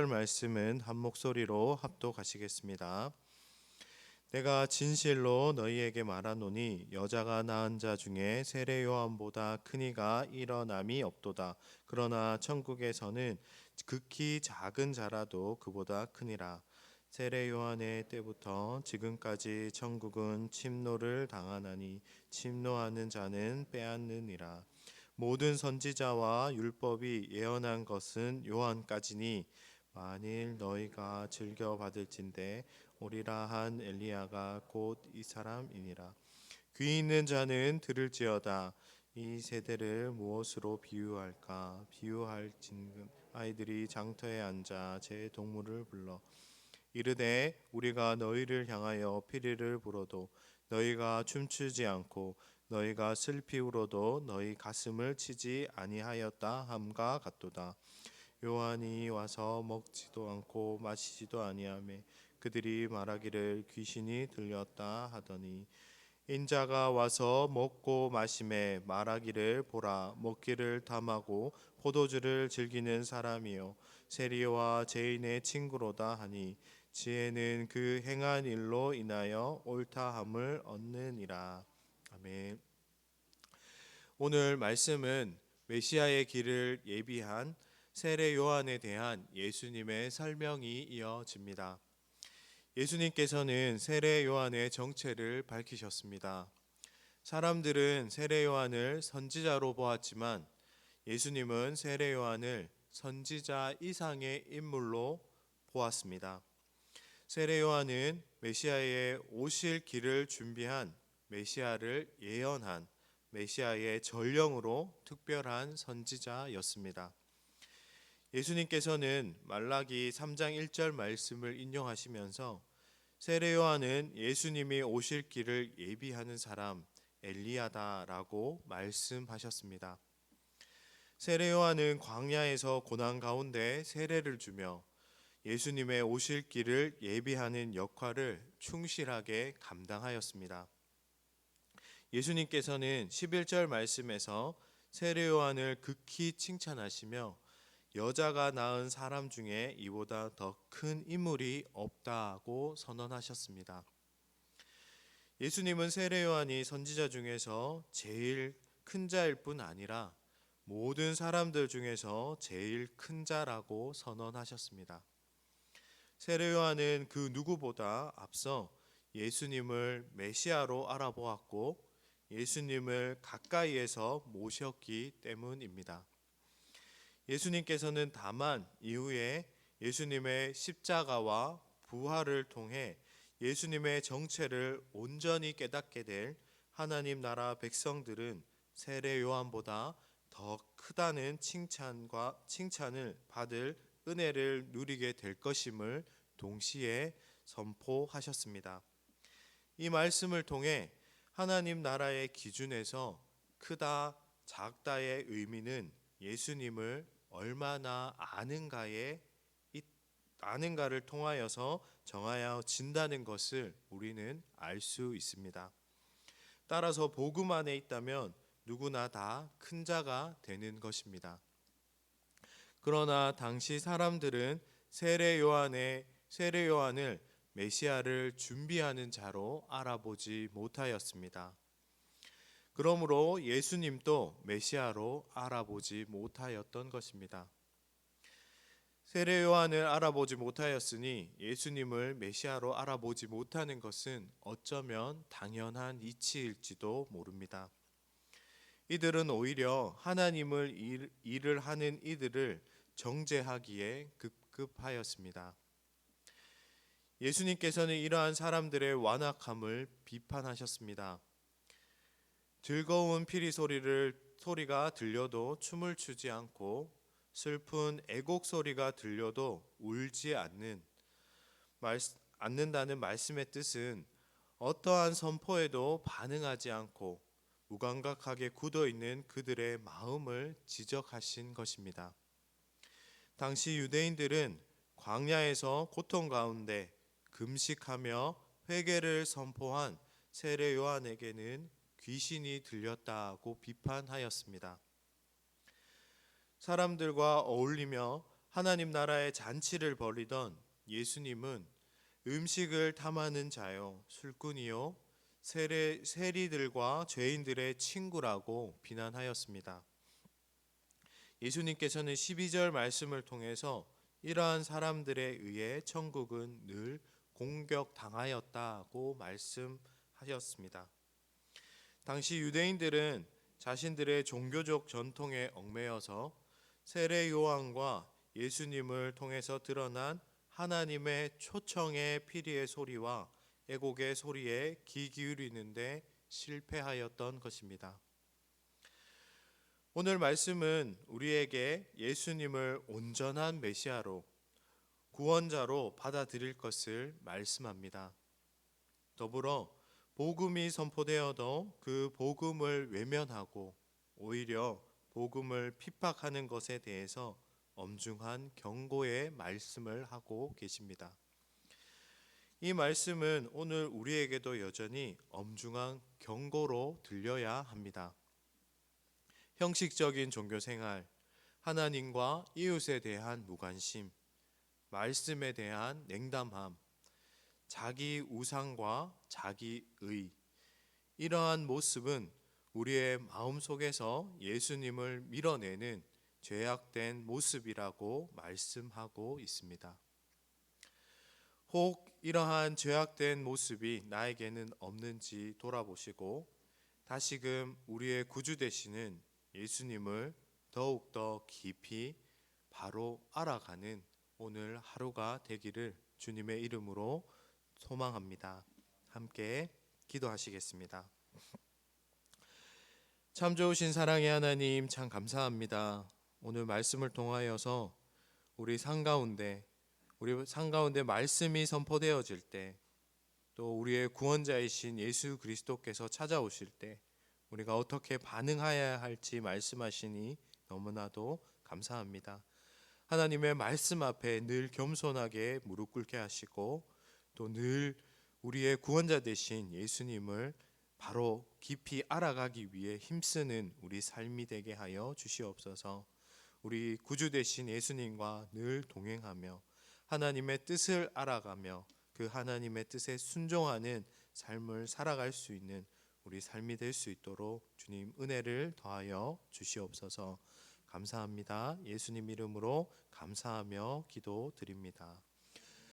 말씀은 한 목소리로 합독하시겠습니다. 내가 진실로 너희에게 말하노니 여자가 낳은 자 중에 세례 요한보다 큰 이가 일어남이 없도다. 그러나 천국에서는 극히 작은 자라도 그보다 크니라. 세례 요한의 때부터 지금까지 천국은 침노를 당하나니 침노하는 자는 빼앗느니라. 모든 선지자와 율법이 예언한 것은 요한까지니 만일 너희가 즐겨 받을진대 오리라 한 엘리야가 곧 이 사람이니라. 귀 있는 자는 들을지어다. 이 세대를 무엇으로 비유할까? 비유할진금 아이들이 장터에 앉아 제 동물을 불러 이르되 우리가 너희를 향하여 피리를 불어도 너희가 춤추지 않고 너희가 슬피 울어도 너희 가슴을 치지 아니하였다 함과 같도다. 요한이 와서 먹지도 않고 마시지도 아니하며 그들이 말하기를 귀신이 들렸다 하더니 인자가 와서 먹고 마시매 말하기를 보라 먹기를 탐하고 포도주를 즐기는 사람이요 세리와 죄인의 친구로다 하니 지혜는 그 행한 일로 인하여 옳다함을 얻느니라. 아멘. 오늘 말씀은 메시아의 길을 예비한 세례 요한에 대한 예수님의 설명이 이어집니다. 예수님께서는 세례 요한의 정체를 밝히셨습니다. 사람들은 세례 요한을 선지자로 보았지만 예수님은 세례 요한을 선지자 이상의 인물로 보았습니다. 세례 요한은 메시아의 오실 길을 준비한 메시아를 예언한 메시아의 전령으로 특별한 선지자였습니다. 예수님께서는 말라기 3장 1절 말씀을 인용하시면서 세례 요한은 예수님이 오실 길을 예비하는 사람 엘리야다라고 말씀하셨습니다. 세례 요한은 광야에서 고난 가운데 세례를 주며 예수님의 오실 길을 예비하는 역할을 충실하게 감당하였습니다. 예수님께서는 11절 말씀에서 세례 요한을 극히 칭찬하시며 여자가 낳은 사람 중에 이보다 더 큰 인물이 없다고 선언하셨습니다. 예수님은 세례 요한이 선지자 중에서 제일 큰 자일 뿐 아니라 모든 사람들 중에서 제일 큰 자라고 선언하셨습니다. 세례 요한은 그 누구보다 앞서 예수님을 메시아로 알아보았고 예수님을 가까이에서 모셨기 때문입니다. 예수님께서는 다만 이후에 예수님의 십자가와 부활을 통해 예수님의 정체를 온전히 깨닫게 될 하나님 나라 백성들은 세례 요한보다 더 크다는 칭찬을 받을 은혜를 누리게 될 것임을 동시에 선포하셨습니다. 이 말씀을 통해 하나님 나라의 기준에서 크다 작다의 의미는 예수님을 얼마나 아는가를 통하여서 정하여진다는 것을 우리는 알 수 있습니다. 따라서 복음 안에 있다면 누구나 다 큰 자가 되는 것입니다. 그러나 당시 사람들은 세례 요한을 메시아를 준비하는 자로 알아보지 못하였습니다. 그러므로 예수님도 메시아로 알아보지 못하였던 것입니다. 세례 요한을 알아보지 못하였으니 예수님을 메시아로 알아보지 못하는 것은 어쩌면 당연한 이치일지도 모릅니다. 이들은 오히려 하나님을 일을 하는 이들을 정죄하기에 급급하였습니다. 예수님께서는 이러한 사람들의 완악함을 비판하셨습니다. 즐거운 피리 소리가 들려도 춤을 추지 않고 슬픈 애곡 소리가 들려도 울지 않는다는 말씀의 뜻은 어떠한 선포에도 반응하지 않고 무감각하게 굳어있는 그들의 마음을 지적하신 것입니다. 당시 유대인들은 광야에서 고통 가운데 금식하며 회개를 선포한 세례 요한에게는 귀신이 들렸다고 비판하였습니다. 사람들과 어울리며 하나님 나라의 잔치를 벌이던 예수님은 음식을 탐하는 자요, 술꾼이요, 세리들과 죄인들의 친구라고 비난하였습니다. 예수님께서는 12절 말씀을 통해서 이러한 사람들에 의해 천국은 늘 공격당하였다고 말씀하셨습니다. 당시 유대인들은 자신들의 종교적 전통에 얽매여서 세례 요한과 예수님을 통해서 드러난 하나님의 초청의 피리의 소리와 애곡의 소리에 귀 기울이는데 실패하였던 것입니다. 오늘 말씀은 우리에게 예수님을 온전한 메시아로, 구원자로 받아들일 것을 말씀합니다. 더불어 복음이 선포되어도 그 복음을 외면하고 오히려 복음을 핍박하는 것에 대해서 엄중한 경고의 말씀을 하고 계십니다. 이 말씀은 오늘 우리에게도 여전히 엄중한 경고로 들려야 합니다. 형식적인 종교생활, 하나님과 이웃에 대한 무관심, 말씀에 대한 냉담함, 자기 우상과 자기의, 이러한 모습은 우리의 마음속에서 예수님을 밀어내는 죄악된 모습이라고 말씀하고 있습니다. 혹 이러한 죄악된 모습이 나에게는 없는지 돌아보시고 다시금 우리의 구주 되시는 예수님을 더욱더 깊이 바로 알아가는 오늘 하루가 되기를 주님의 이름으로 소망합니다. 함께 기도하시겠습니다. 참 좋으신 사랑의 하나님, 참 감사합니다. 오늘 말씀을 통하여서 우리 삶 가운데 말씀이 선포되어질 때, 또 우리의 구원자이신 예수 그리스도께서 찾아오실 때 우리가 어떻게 반응해야 할지 말씀하시니 너무나도 감사합니다. 하나님의 말씀 앞에 늘 겸손하게 무릎 꿇게 하시고 또 늘 우리의 구원자 되신 예수님을 바로 깊이 알아가기 위해 힘쓰는 우리 삶이 되게 하여 주시옵소서. 우리 구주 되신 예수님과 늘 동행하며 하나님의 뜻을 알아가며 그 하나님의 뜻에 순종하는 삶을 살아갈 수 있는 우리 삶이 될 수 있도록 주님 은혜를 더하여 주시옵소서. 감사합니다. 예수님 이름으로 감사하며 기도드립니다.